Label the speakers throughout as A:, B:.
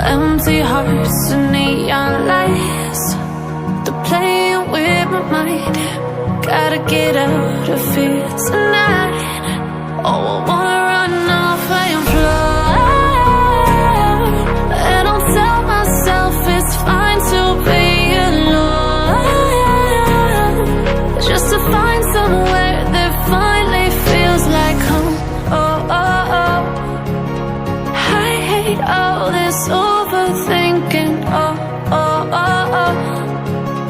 A: Empty hearts and neon lights, they're playing with my mind. Gotta get out of here tonight. Oh, I wanna run off and fly, and I'll tell myself it's fine to be alone, just to find somewhere that finally feels like home. Oh, oh, oh. I hate all this overthinking. Oh, oh, oh, oh.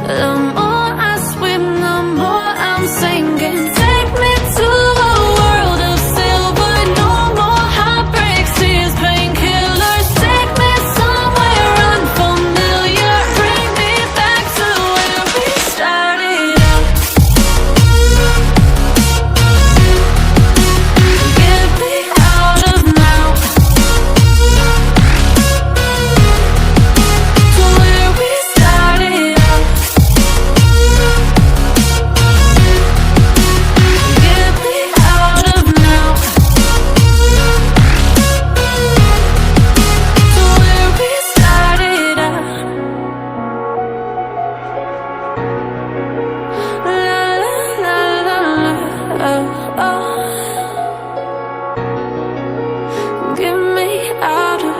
A: The more I swim, the more I'm sinking. Take me to a world of silver. No more heartbreaks, tears, painkillers. Take me somewhere unfamiliar. Bring me back to where we started out. Get me out of now, to where we started out. Get me out of now, to where we started out. La la la la la, oh, oh. Get me out of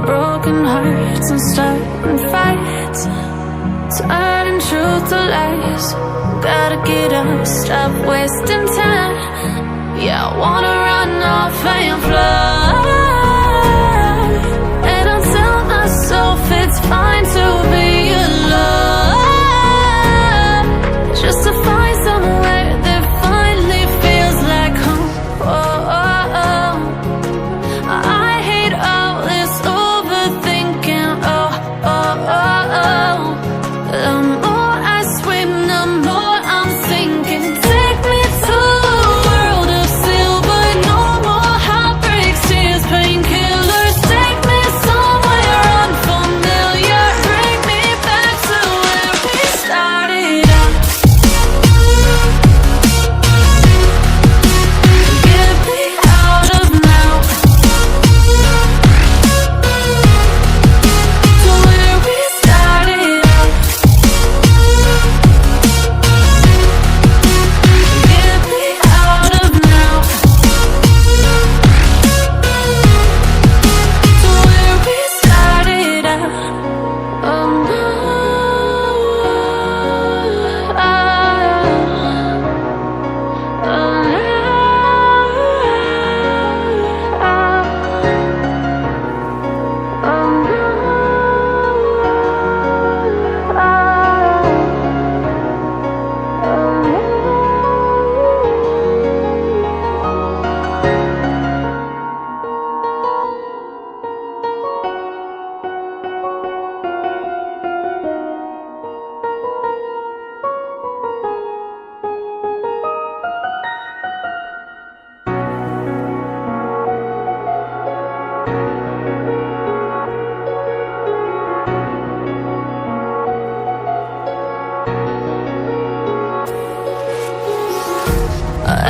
A: broken hearts and starting fights, turning truth to lies. Gotta get up, stop wasting time. Yeah, I wanna run off and fly, and I'll tell myself it's fine to be alone, just to find somewhere that finally feels like home. Oh, oh, oh. I hate all this overthinking. Oh, oh, oh, oh. The more I swim, the more I'm sinking. Take me to a world of silver. No more heartbreaks, tears, painkillers. Take me somewhere unfamiliar. Bring me back to where we started out. Get me out of now, to where we started out. Get me out of now, to where we started out. Oh, no.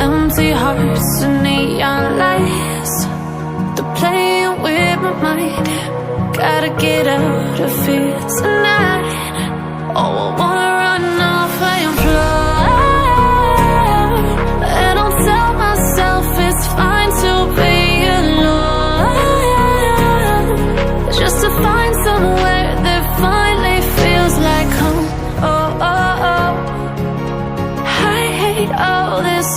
A: Empty hearts and neon lights, they're playing with my mind. Gotta get out of here tonight. Oh, I wanna run off and fly, and I'll tell myself it's fine to be alone, just to find somewhere that finally feels like home. Oh, oh, oh. I hate all this